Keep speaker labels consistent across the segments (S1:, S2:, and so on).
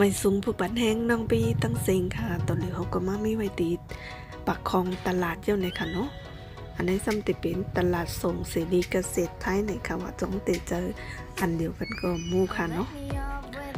S1: ไม่สูงผู้ปันแห้งน้องปีตั้งเซ็งค่ะตอนนี้เขาก็มามีไว้ตีปักคลองตลาดเจ้าในค่ะเนาะอันนี้ซ้ำติเป็นตลาดส่งเสรีเกษตรไทยในค่ะว่าจ้องเตเจออันเดียวกันก็มูค่ะเนาะ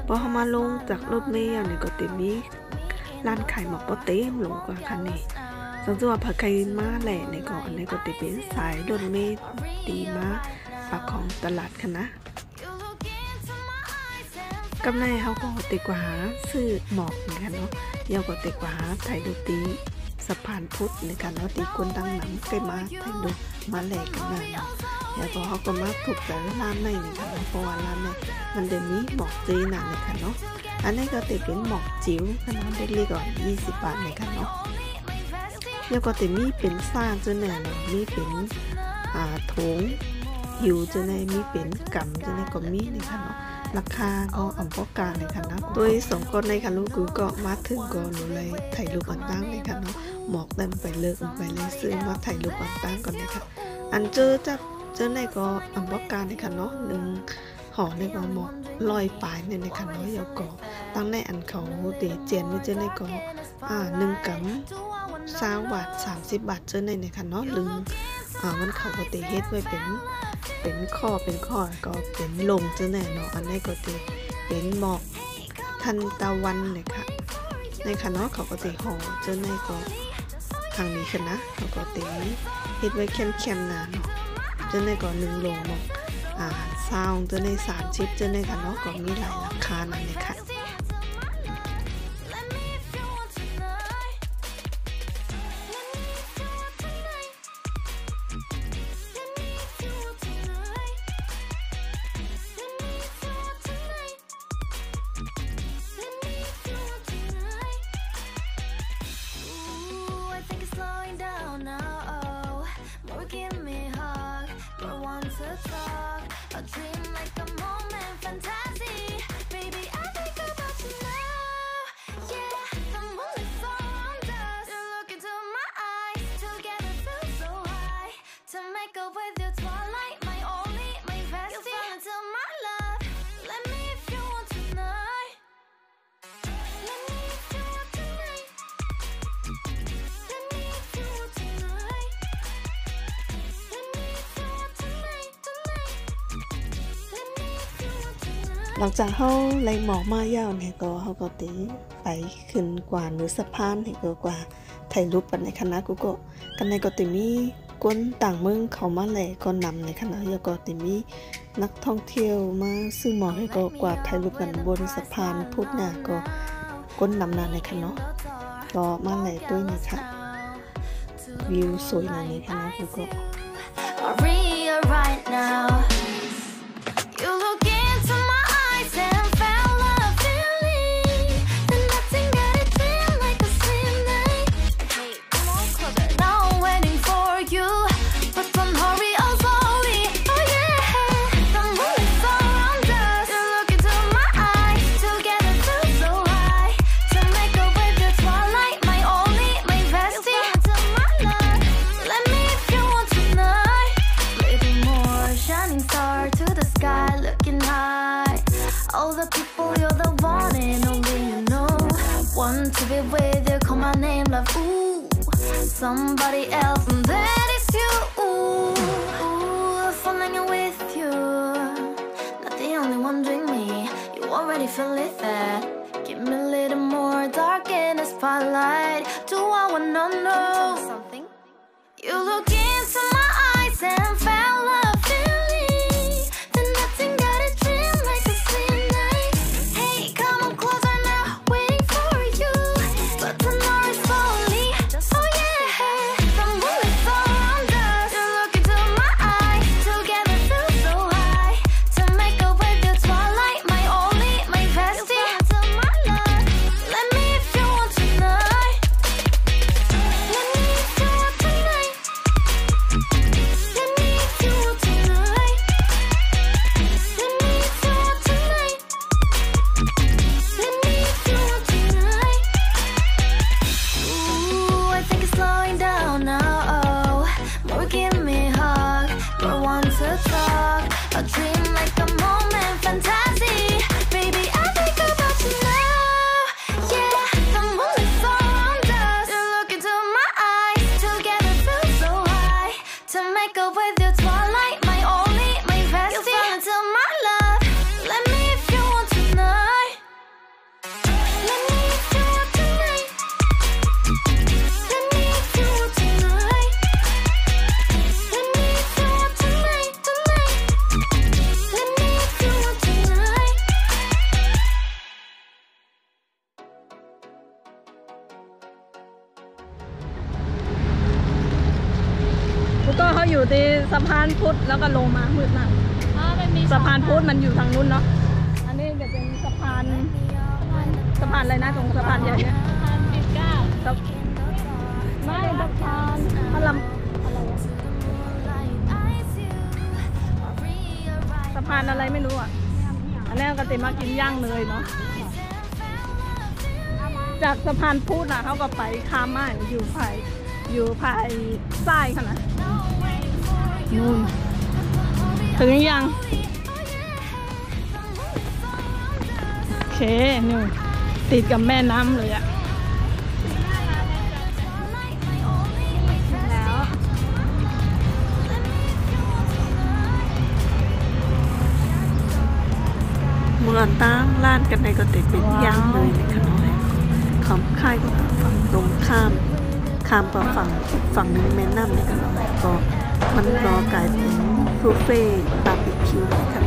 S1: พอเขามาลงจากรถเมล์เนี่ยก็ติมีร้านขายหมอกโปเต้ลงกว่าคันนี้สังตัวผักไก่มาแหล่ในก่อนในก็ติเป็นสายรถเมล์ตีมาปักคลองตลาดค่ะนะกำไรเขาก็ติกว่าหาซื้อหมอกเหมือนกันเนาะเยาวก็ติกว่าหาไทยดูตีสะพานพุทธในการเนาะตีคนดังหนังใกล้มาไทยดูมาแหลกกันเนาะแล้วก็เขาก็มาถูกแต่ร้านในนี่ค่ะเนาะเพราะว่าร้านในมันเดี๋ยวนี้หมอกจีนเลยค่ะเนาะอันนี้ก็ติเป็นหมอกจิ๋วขนาดเล็กๆก่อน20 บาทเลยค่ะเนาะแล้วก็ติมีเป็นซ่าจนเนี่ยมีเป็นถุงหิวจนในมีเป็นกำจนในก็มีนี่ค่ะเนาะราคาก็อ่ำพอการเลยค่ะนะโดย2คนในค่ะลูกกูก็มาถึงก็หนูเลยถ่ายรูปตั้งเลยค่ะเนาะหมอกดันไปเลิกไปเลยซื้อมาถ่ายรูปตั้งก่อนเลยค่ะอันเจอในก็อ่ำพอการเลยค่ะเนาะ1ห่อในก็หมอกลอยปลายในค่ะเนาะยาวก็ตั้งในอันเขาเตเจียนไว้เจอในก็1 กำ20 บาท30 บาทเจอในค่ะเนาะลึงมันเขาก็เตเฮ็ดไว้เป็นข้อก็เป็นลงจะแน่เนาะอันนี้ก็จะเป็นหมอกทันตะวันเลยค่ะในค่ะเนาะเขาก็จะห่อจะแน่ก็ทางนี้ค่ะนะเขาก็จะเฮ็ดไว้เข้มๆนะเนาะจะแน่ก็1 โลหมอกซาวจะใน30จะแน่ค่ะเนาะก็มีหลายราคานั่นเลยค่ะหลังจากเขาไล่หมอกมายาวเนี่ยก็เขาก็ตีไปขึ้นกว่าหรือสะพานเนี่ยก็กว่าถ่ายรูปกันในคณะกูก็กันในก็ตีมีก้นต่างเมืองเขามาแหล่ก็นำในคณะแล้วก็ตีมีนักท่องเที่ยวมาซื้อหมอกให้ก็กว่าถ่ายรูปกันบนสะพานพุทธเนี่ยก็ก้นนำนาในคณะก็มาแหล่ด้วยนี่ค่ะวิวสวยนะในคณะกูก็To be with you, call my name, love, ooh, somebody else, and that is you, ooh, falling in with you, not the only one doing me, you already feel it there, give me a little more dark in the spotlight, do I wanna know something? You look into my eyes and fell love feeling, then nothing got a dream like a slim night, hey, come on closer now, waiting for you. A dream like a moment fantasy, baby I think about you now.
S2: สะพานพุทธแล้วก็ลงมามืดมากสะพานพุทธมันอยู่ทางนู้นเนาะอันนี้จะเป็นสะพานอะไรนะตรงสะพานใหญ่เนี่ยสะพานปิ่นเกล้าไม่สะพานพระรามอะไรสะพานอะไรไม่รู้อ่ะอันนี้ก็ติมากินย่างเนยเนาะจากสะพานพุทธเขาก็ไปข้ามมาอยู่ภายใต้ขนาดนู่นถึงยังโอเคนี่ติดกับแม่น้ำเลยอะแล้ว
S1: เมืองตั้งล้านกันในก็ติดเป็นย่างเลยในขนมคำค่ายก็ฝั่งตรงข้ามไปฝั่งนึงแม่น้ำในขนมก็มันรอกลายเป็นบุฟเฟ่บาร์บีคิวนะครับ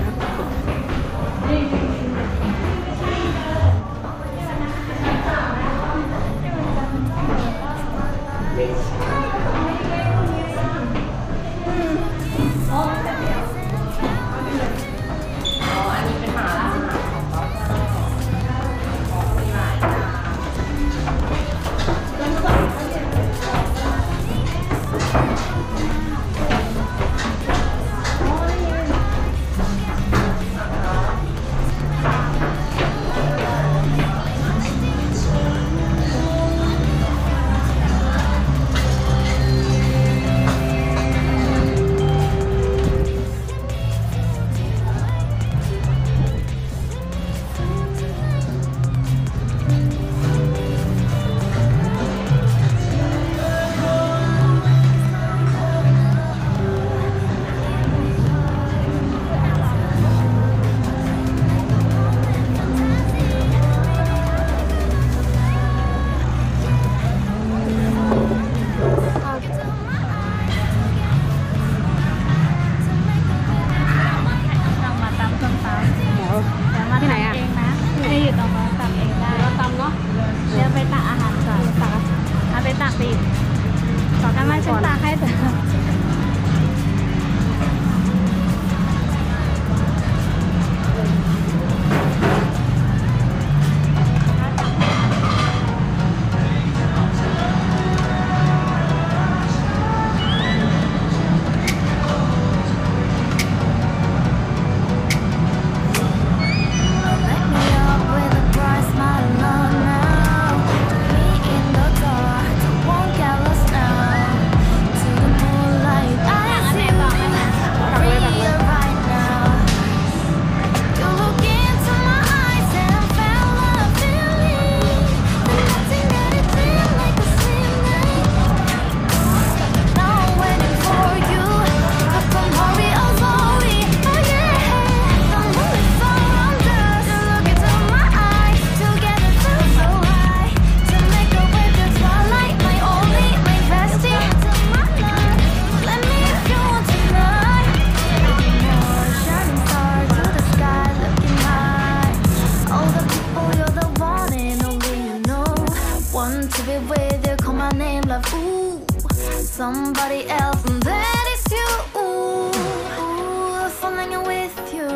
S3: Somebody else, and that is you. Ooh, falling in with you.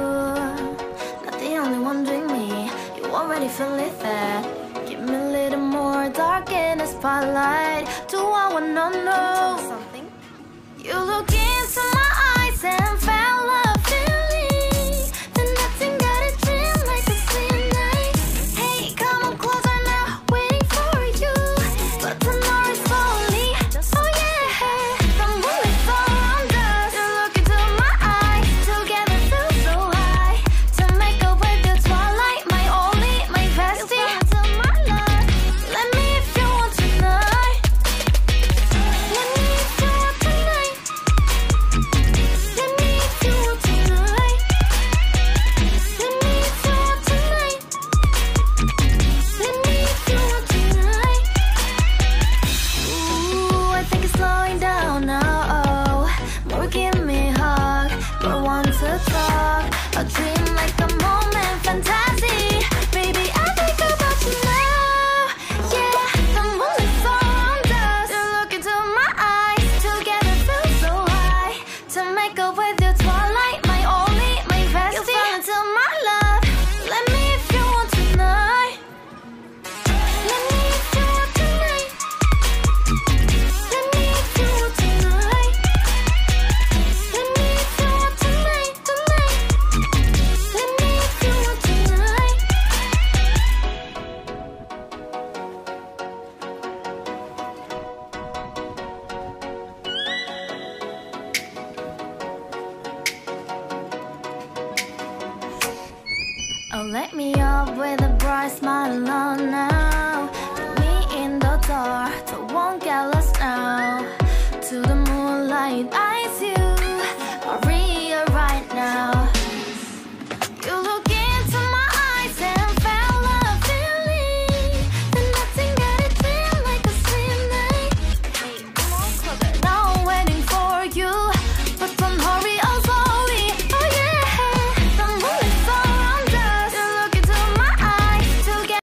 S3: Not the only one doing me. You already feel it there. Give me a little more dark in the spotlight. Do I wanna know something? You look into my eyes and felt love feeling. Then nothing got a dream like a same night. Hey, come on closer now, waiting for you. But tomorrow's only. Oh yeah. smile all night